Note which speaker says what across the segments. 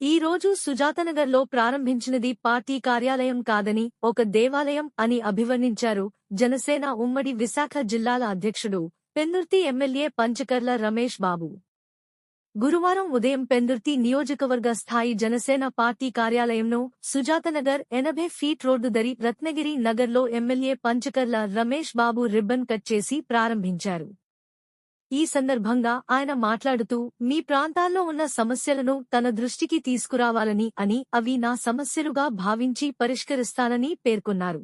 Speaker 1: ఈ రోజు సుజాతనగర్లో ప్రారంభించినది పార్టీ కార్యాలయం కాదని ఒక దేవాలయం అని అభివర్ణించారు జనసేన ఉమ్మడి విశాఖ జిల్లాల అధ్యక్షుడు పెందుర్తి ఎమ్మెల్యే పంచకర్ల రమేష్ బాబు. గురువారం ఉదయం పెందుర్తి నియోజకవర్గ స్థాయి జనసేన పార్టీ కార్యాలయంను సుజాతనగర్ 80 ఫీట్ రోడ్డు దరి రత్నగిరి నగర్లో MLA Panchakarla Ramesh Babu ribbon cut చేసి ప్రారంభించారు. ఈ సందర్భంగా ఆయన మాట్లాడుతూ మీ ప్రాంతాల్లో ఉన్న సమస్యలను తన దృష్టికి తీసుకురావాలని అవి నా సమస్యలుగా భావించి పరిష్కరిస్తానని పేర్కొన్నారు.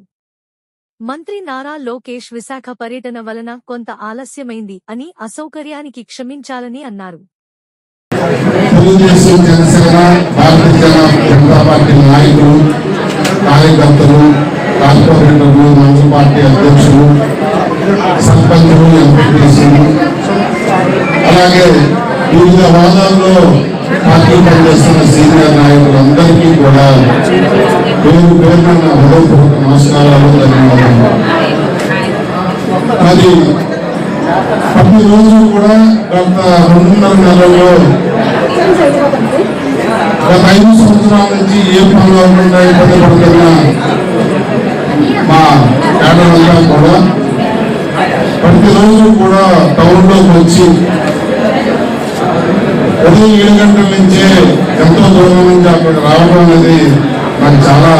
Speaker 1: మంత్రి నారా లోకేష్ విశాఖ పర్యటన వలన కొంత ఆలస్యమైంది అని అసౌకర్యానికి క్షమించాలని అన్నారు.
Speaker 2: అలాగే వివిధ హోదాల్లో పార్టీ పనిచేస్తున్న సీనియర్ నాయకులందరికీ కూడా పేరు పేరున హృదయపూర్వక నమస్కారాలు, ధన్యవాదాలు. మరి ప్రతిరోజు కూడా గత 2.5 నెలల్లో గత 5 సంవత్సరాల నుంచి ఏ పనులు అవ్వకుండా ఇబ్బంది పడుతున్న మా కేడర్లంతా కూడా ప్రతిరోజు కూడా టౌన్లోకి వచ్చి ఉదయం 7 గంటల నుంచే ఎంతో దూరం నుంచి అక్కడికి రావడం అనేది నాకు చాలా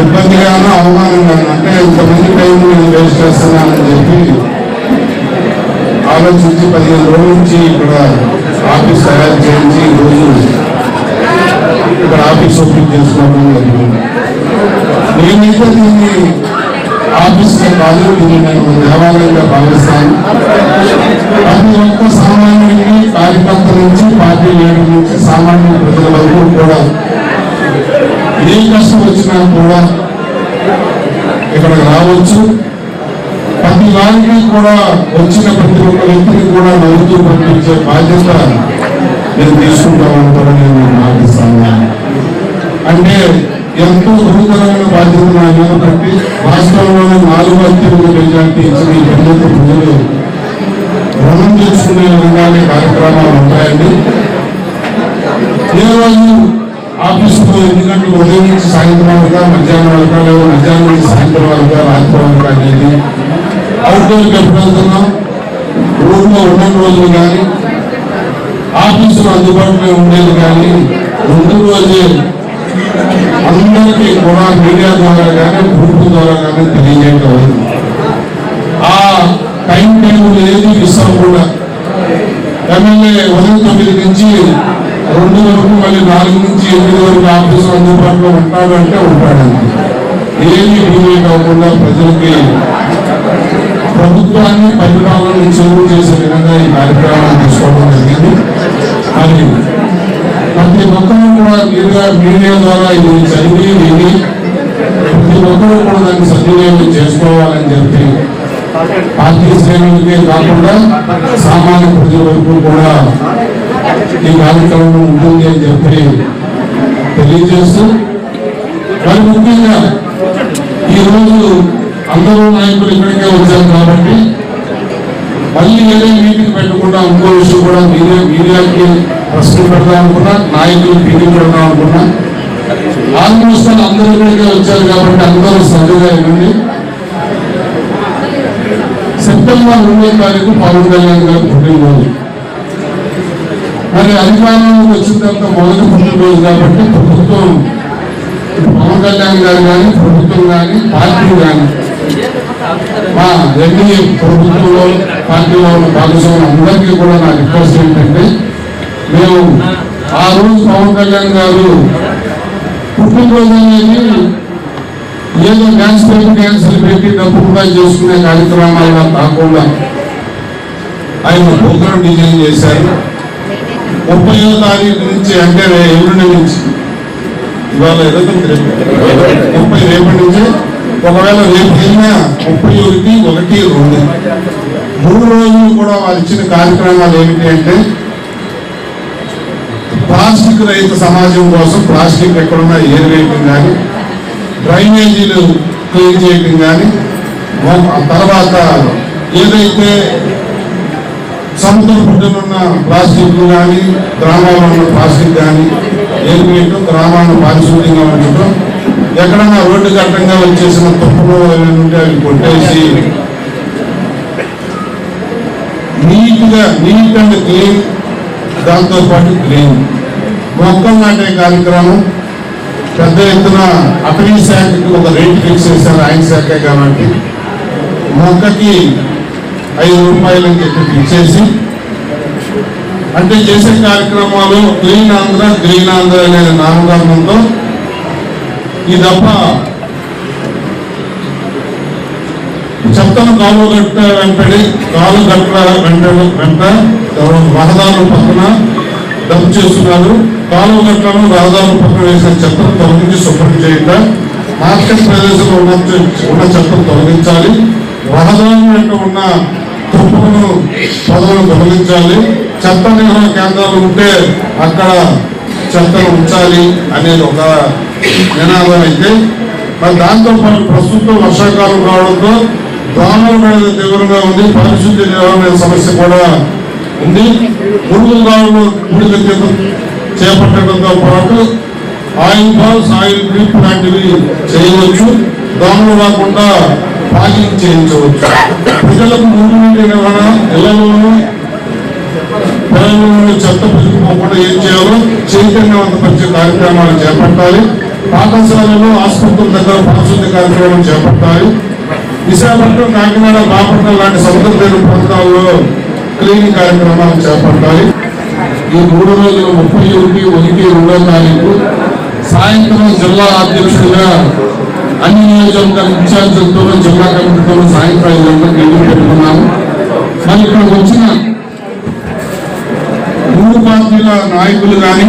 Speaker 2: ఇబ్బందిగాను అవమానంగాను, అంటే ఇంతమంది టైం నేను వేస్ట్ చేస్తున్నానని చెప్పి ఆలోచించి 15 రోజుల నుంచి ఇక్కడ ఆఫీస్ తయారు చేయించి ఈరోజు ఇక్కడ ఆఫీస్ ఓపెన్ చేసుకోవడం జరిగింది. నేనైతే దీన్ని ఆఫీస్గా కాదు, దీన్ని నేను దేవాలయంగా భావిస్తాను. ప్రతి ఒక్క సామాన్యుడికి, కార్యకర్త నుంచి పార్టీ లీడర్ నుంచి సామాన్య ప్రజల వరకు కూడా ఏ కష్టం వచ్చినా కూడా ఇక్కడికి రావచ్చు. ప్రతి వారికి కూడా వచ్చిన ప్రతి ఒక్క వ్యక్తిని కూడా నవ్వుతూ పంపించే బాధ్యత నేను తీసుకుంటామని కూడా నేను భావిస్తాను. అంటే ఎంతో గురుతరమైన బాధ్యత నా మీద పెట్టి రాష్ట్రంలోని 4 అత్యధిక మెజార్టీ ఇచ్చిన ఈ పెద్దలు ప్రజలు రుణం తీసుకునే విధంగానే కార్యక్రమాలు ఉంటాయండి. ఏ రోజు ఆఫీసులో 8 గంటలు ఉదయం నుంచి సాయంత్రం వరకు, మధ్యాహ్నం వరకు, లేదా మధ్యాహ్నం నుంచి సాయంత్రం వరకు, రాత్రి వరకు అనేది అవుట్డోర్కి ఎప్పుడు వెళ్తున్నాం, రూమ్లో ఉన్న రోజులు కానీ ఆఫీసులో అందుబాటులో ఉండేది కానీ ముందు రోజే అందరికీ కూడా మీడియా ద్వారా కానీ గ్రూప్ ద్వారా కానీ తెలియజేయడం. ఆ టైం టేబుల్ ఏది మిస్ అవ్వకుండా ఎమ్మెల్యే ఉదయం 9 నుంచి 2 వరకు, మళ్ళీ 4 నుంచి 8 వరకు ఆఫీసులో అందుబాటులో ఉంటాడు అంటే ఉంటాడండి. ఏమి డివేట్ అవ్వకుండా ప్రజలకి ప్రభుత్వాన్ని పరిపాలన చెరువు చేసే విధంగా ఈ కార్యక్రమాన్ని తీసుకోవడం జరిగింది. మరి ప్రతి ఒక్కరూ కూడా మీడియా ద్వారా ఇది చదివి విని ప్రతి ఒక్కరూ కూడా దాన్ని సద్వినియోగం చేసుకోవాలని చెప్పి పార్టీ శ్రేణులకే కాకుండా సామాన్య ప్రజల వరకు కూడా ఈ కార్యక్రమం ఉంటుంది అని చెప్పి తెలియజేస్తూ, మరి ముఖ్యంగా ఈరోజు అందరూ నాయకులు ఇక్కడికే వచ్చారు కాబట్టి మళ్ళీ ఏదో మీటింగ్ పెట్టకుండా ఇంకో విషయం కూడా మీడియాకి ప్రశ్నలు పెడదాం అనుకున్నా, నాయకులు మీటింగ్ పెడదాం అనుకున్నా. ఆల్మోస్ట్ అందరూ ఇక్కడికే వచ్చారు కాబట్టి అందరూ శ్రద్ధగా ఇవ్వండి. సెప్టెంబర్ 2వ తారీఖు పవన్ కళ్యాణ్ గారు పుట్టినరోజు. మరి అధికారంలోకి వచ్చిన తర్వాత మొదటి పుట్టినరోజు కాబట్టి ప్రభుత్వం, పవన్ కళ్యాణ్ గారు కానీ ప్రభుత్వం కానీ పార్టీ కానీ మా ఎన్డీఏ ప్రభుత్వంలో పార్టీలో ఉన్న భాగస్వాములు అందరికీ కూడా నా రిక్వెస్ట్ ఏంటంటే, మేము ఆ రోజు పవన్ కళ్యాణ్ గారు పుట్టినరోజు అనేది ఏదో డ్యాన్స్ పెట్టి డబ్బుగా చేసుకునే కార్యక్రమాల్లో కాకుండా ఆయన ప్రోగ్రాం డిజైన్ చేశారు. 30వ తారీఖు నుంచి, అంటే ఎల్లుండి నుంచి, ఇవాళ 30 రేపటి నుంచి, ఒకవేళ రేపు అయినా 31, 1, 2 3 రోజులు కూడా వారు ఇచ్చిన కార్యక్రమాలు ఏమిటి అంటే, ప్లాస్టిక్ రహిత సమాజం కోసం ప్లాస్టిక్ ఎక్కడున్నా ఏరివేయటం కానీ, డ్రైనేజీలు క్లీన్ చేయటం కానీ, తర్వాత ఏదైతే సముద్ర పుట్టునున్న ప్లాస్టిక్ కానీ, గ్రామాల్లో ఉన్న ప్లాస్టిక్ కానీ ఏర్పేయటం, గ్రామాలను పారిశుద్ధ్యంగా ఉంచడం, ఎక్కడన్నా రోడ్డు కట్టంగా వచ్చేసిన తప్పులు ఉంటే అవి కొట్టేసి నీట్ అండ్ క్లీన్, దాంతో పాటు క్లీన్. మొక్కలు నాటే కార్యక్రమం పెద్ద ఎత్తున అటవీ శాఖకి ఒక రేట్ ఫిక్స్ చేశారు, ఆయన శాఖే కాబట్టి మొక్కకి 5 రూపాయలు అని చెప్పి ఫిక్స్ చేసి, అంటే చేసే కార్యక్రమాలు క్లీన్ ఆంధ్ర గ్రీన్ ఆంధ్ర అనే నామకరణంతో ఈ తప్ప చెత్తను కాలువ గట్ట వెంటడి కాలు గట్ల వెంట రహదారుల పక్కన డంప్ చేస్తున్నారు. కాలువ గట్లను రహదారుల పక్కన వేసిన చెత్తను తొలగించి శుభ్రం చేయటం, మార్కెట్ ప్రదేశంలో ఉన్న చెత్తను తొలగించాలి, రహదారుల వెంట ఉన్న తుప్పులను పొదలను తొలగించాలి, చెత్త నిర్వహణ కేంద్రాలు ఉంటే అక్కడ చెత్తను ఉంచాలి అనేది ఒక నినాదం. అయితే మరి దాంతో పాటు ప్రస్తుతం వర్షాకాలం రావడంతో దోమల మీద తీవ్రంగా ఉంది, పారిశుద్ధ్య నిర్వహణ సమస్య కూడా ఉంది. మురుగు కాలంలో ముడిక చేపట్టడంతో పాటు ఆయిల్ బాల్స్, ఆయిల్ డ్రిప్ లాంటివి చేయవచ్చు, దోమలు రాకుండా పాకింగ్ చేయించవచ్చు. ప్రజలకు మురుగునీటి నిర్వహణ, ఇళ్లలోనూ పొలంలోనూ చెత్త పుచ్చుకోకుండా ఏం చేయాలో చైతన్యవంతపరిచే కార్యక్రమాలు చేపట్టాలి. పాఠశాలలో, ఆసుపత్రుల దగ్గర పారిశుద్ధ్య కార్యక్రమం చేపట్టాలి. విశాఖపట్నం, కాకినాడ, బాపట్నం లాంటి సముద్ర తీర ప్రాంతాల్లో క్లీనింగ్ కార్యక్రమాలు చేపట్టాలి. ఈ 3 రోజులు 31/1/2 తారీఖు సాయంత్రం జిల్లా అధ్యక్షుడిగా అన్ని నియోజకవర్గాల ఇన్ఛార్జీలతో జిల్లా కమిటీతో సాయంత్రం 5 గంటలకు మీటింగ్ పెట్టుకున్నాము. మరి ఇక్కడికి వచ్చిన 3 పార్టీల నాయకులు కానీ,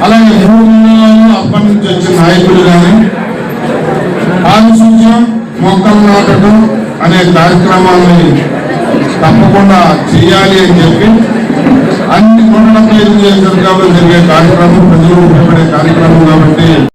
Speaker 2: అలాగే 3 మండలాల్లో అప్పటి నుంచి వచ్చిన నాయకులు కానీ పారిశుద్ధ్యం, మొక్కలు నాటడం అనే కార్యక్రమాన్ని తప్పకుండా చేయాలి అని చెప్పి అన్ని మండల నియోజకవర్గాల్లో జరిగే కార్యక్రమం ప్రజలు ఉపయోగపడే కార్యక్రమం కాబట్టి